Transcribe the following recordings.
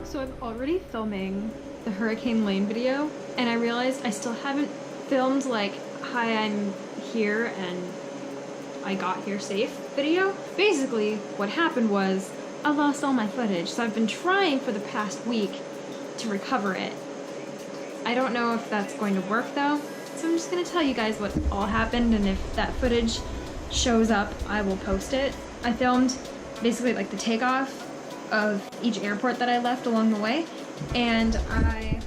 So I'm already filming the Hurricane Lane video, and I realized I still haven't filmed like, hi, I'm here and I got here safe video. Basically, what happened was I lost all my footage, so I've been trying for the past week to recover it. I don't know if that's going to work though, so I'm just gonna tell you guys what all happened, and if that footage shows up, I will post it. I filmed basically like the takeoff of each airport that I left along the way, and I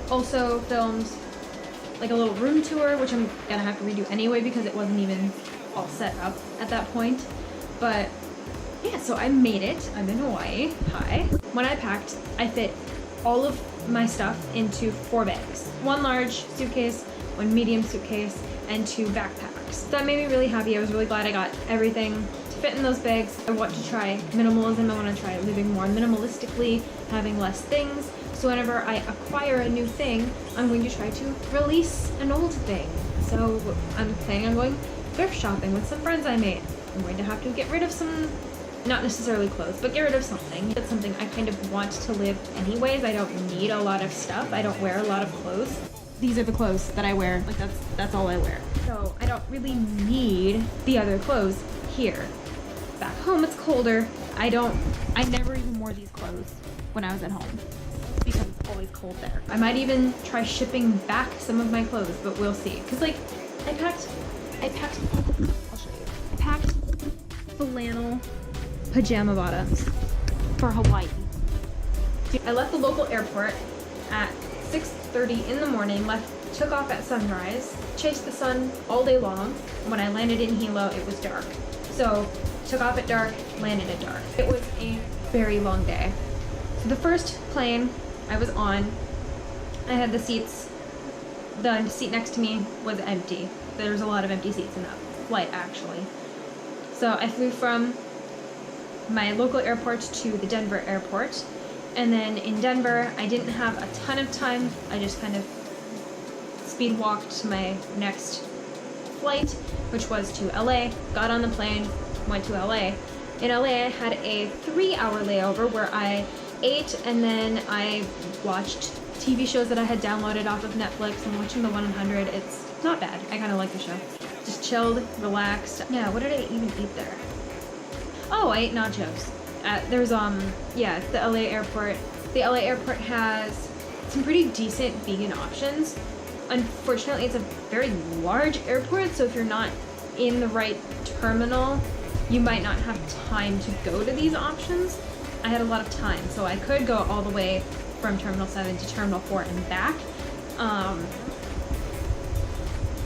also filmed like a little room tour, which I'm gonna have to redo anyway because it wasn't even all set up at that point. But yeah, so I made it. I'm in Hawaii. Hi. When I packed, I fit all of my stuff into 4 bags. 1 large suitcase, 1 medium suitcase, and 2 backpacks. So that made me really happy. I was really glad I got everything to fit in those bags. I want to try minimalism. I want to try living more minimalistically, having less things. So whenever I acquire a new thing, I'm going to try to release an old thing. So I'm planning on going thrift shopping with some friends I made. I'm going to have to get rid of some, not necessarily clothes, but get rid of something. That's something I kind of want to live anyways. I don't need a lot of stuff. I don't wear a lot of clothes. These are the clothes that I wear. Like that's all I wear. So I don't really need the other clothes here. Back home it's colder. I never even wore these clothes when I was at home because it's always cold there. I might even try shipping back some of my clothes, but we'll see. Cause like I packed, I'll show you. I packed flannel pajama bottoms for Hawaii. I left the local airport at 6:30 in the morning, took off at sunrise, chased the sun all day long. When I landed in Hilo, it was dark. So took off at dark, landed at dark. It was a very long day. So the first plane I was on, I had the seat next to me was empty. There was a lot of empty seats in that flight actually. So I flew from my local airport to the Denver airport. And then in Denver, I didn't have a ton of time. I just kind of speed walked to my next flight, which was to LA, got on the plane, went to LA. In LA, I had a 3-hour layover where I ate and then I watched TV shows that I had downloaded off of Netflix. I'm watching The 100. It's not bad. I kind of like the show. Just chilled, relaxed. Yeah, what did I even eat there? Oh, I ate nachos. There's yeah, it's the LA airport. The LA airport has some pretty decent vegan options. Unfortunately, it's a very large airport, so if you're not in the right terminal, you might not have time to go to these options. I had a lot of time, so I could go all the way from Terminal 7 to Terminal 4 and back.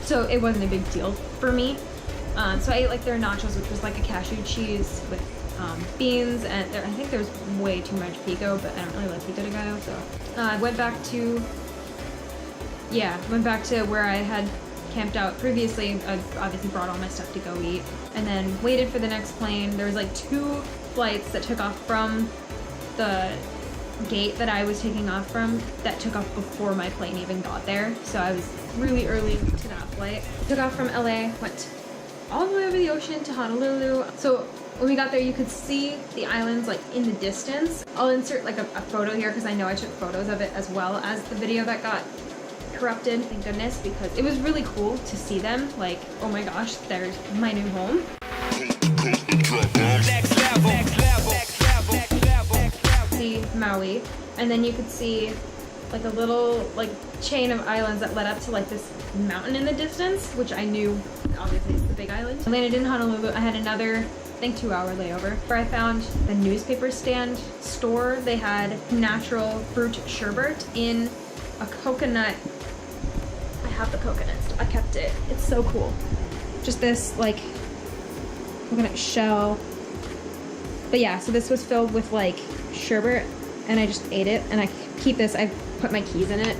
So it wasn't a big deal for me. So I ate like their nachos, which was like a cashew cheese with beans, and I think there's way too much pico, but I don't really like pico de gallo, so I went back to where I had camped out previously. I obviously brought all my stuff to go eat, and then waited for the next plane. There was like 2 flights that took off from the gate that I was taking off from that took off before my plane even got there, so I was really early to that flight. Took off from LA, went all the way over the ocean to Honolulu. So when we got there, you could see the islands like in the distance. I'll insert like a photo here because I know I took photos of it as well as the video that got corrupted, thank goodness, because it was really cool to see them. Like, oh my gosh, there's my new home. See Maui, and then you could see like a little like chain of islands that led up to like this mountain in the distance, which I knew obviously is the big island. I landed in Honolulu. I had another, I think 2-hour layover, where I found the newspaper stand store. They had natural fruit sherbet in a coconut. I have the coconut. I kept it. It's so cool. Just this like coconut shell. But yeah, so this was filled with like sherbet, and I just ate it, and I keep this. I put my keys in it.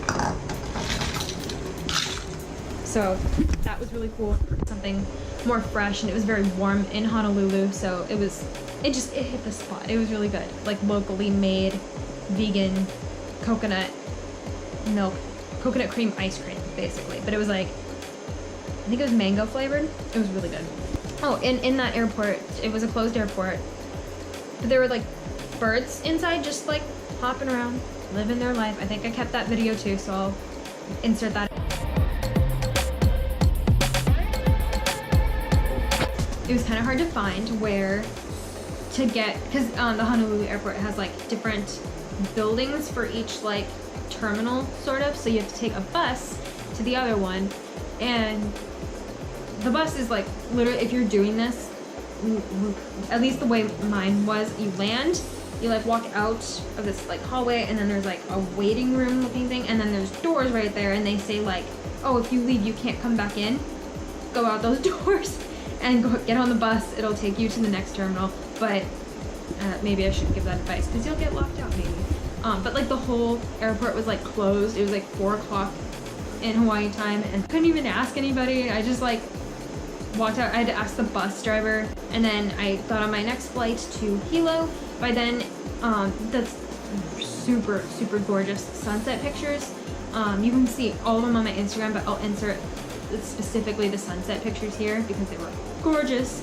So that was really cool. Something more fresh, and it was very warm in Honolulu, so it hit the spot. It was really good. Like locally made vegan coconut milk, coconut cream ice cream basically. But it was like, I think it was mango flavored. It was really good. Oh, in that airport, it was a closed airport, but there were like birds inside just like hopping around, living their life. I think I kept that video too, so I'll insert that. It was kind of hard to find where to get, because the Honolulu airport has like different buildings for each like terminal sort of, so you have to take a bus to the other one, and the bus is like literally, if you're doing this, at least the way mine was, you land, you like walk out of this like hallway, and then there's like a waiting room looking thing, and then there's doors right there, and they say like, oh, if you leave you can't come back in, go out those doors and go get on the bus, it'll take you to the next terminal. But maybe I shouldn't give that advice because you'll get locked out maybe. But like the whole airport was like closed. It was like 4 o'clock in Hawaii time, and couldn't even ask anybody. I just like walked out. I had to ask the bus driver, and then I got on my next flight to Hilo. By then, that's super gorgeous sunset pictures. You can see all of them on my Instagram, but I'll insert specifically the sunset pictures here because they were gorgeous.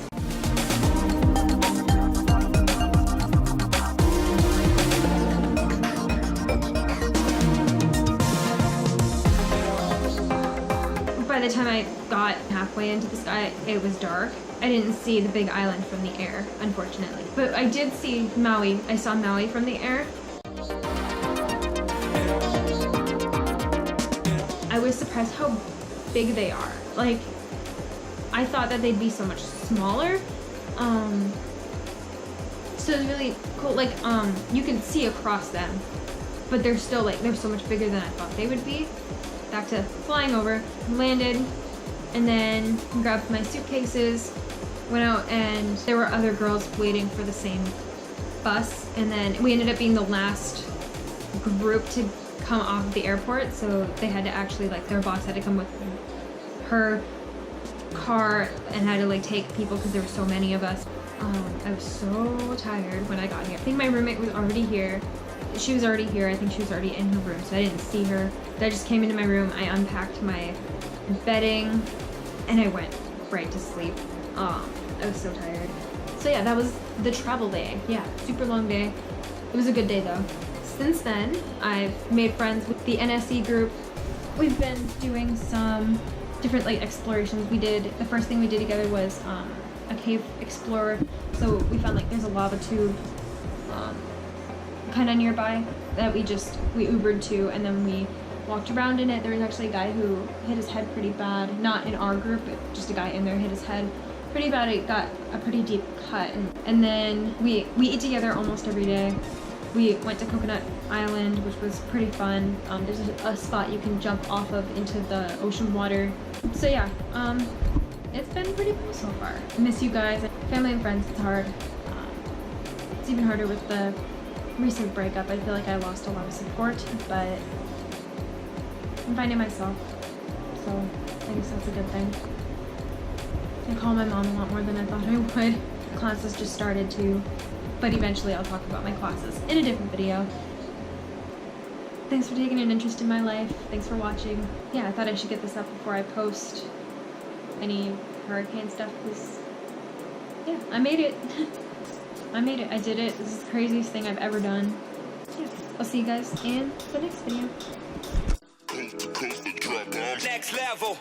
By the time I got halfway into the sky, it was dark. I didn't see the big island from the air, unfortunately. But I did see Maui. I saw Maui from the air. I was surprised how big they are. Like, I thought that they'd be so much smaller. So it's really cool. Like, you can see across them, but they're still like, they're so much bigger than I thought they would be. Back to flying over, landed, and then grabbed my suitcases, went out, and there were other girls waiting for the same bus, and then we ended up being the last group to come off of the airport, so they had to actually, like, their boss had to come with her car and had to like take people because there were so many of us. I was so tired when I got here. I think my roommate was already here. She was already here. I think she was already in her room, so I didn't see her. But I just came into my room, I unpacked my bedding, and I went right to sleep. I was so tired. So yeah, that was the travel day. Yeah, super long day. It was a good day though. Since then, I've made friends with the NSE group. We've been doing some different like explorations. The first thing we did together was a cave explorer. So we found like there's a lava tube kind of nearby that we Ubered to, and then we walked around in it. There was actually a guy who hit his head pretty bad, not in our group, but just a guy in there hit his head pretty bad. It got a pretty deep cut, and then we eat together almost every day. We went to Coconut Island, which was pretty fun. There's a spot you can jump off of into the ocean water. So yeah, it's been pretty cool so far. I miss you guys. Family and friends, it's hard. It's even harder with the recent breakup. I feel like I lost a lot of support, but I'm finding myself. So I guess that's a good thing. I call my mom a lot more than I thought I would. Classes just started too. But eventually I'll talk about my classes in a different video. Thanks for taking an interest in my life. Thanks for watching. Yeah, I thought I should get this up before I post any hurricane stuff, because yeah, I made it. I made it. I did it. This is the craziest thing I've ever done. Yeah, I'll see you guys in the next video. Next level.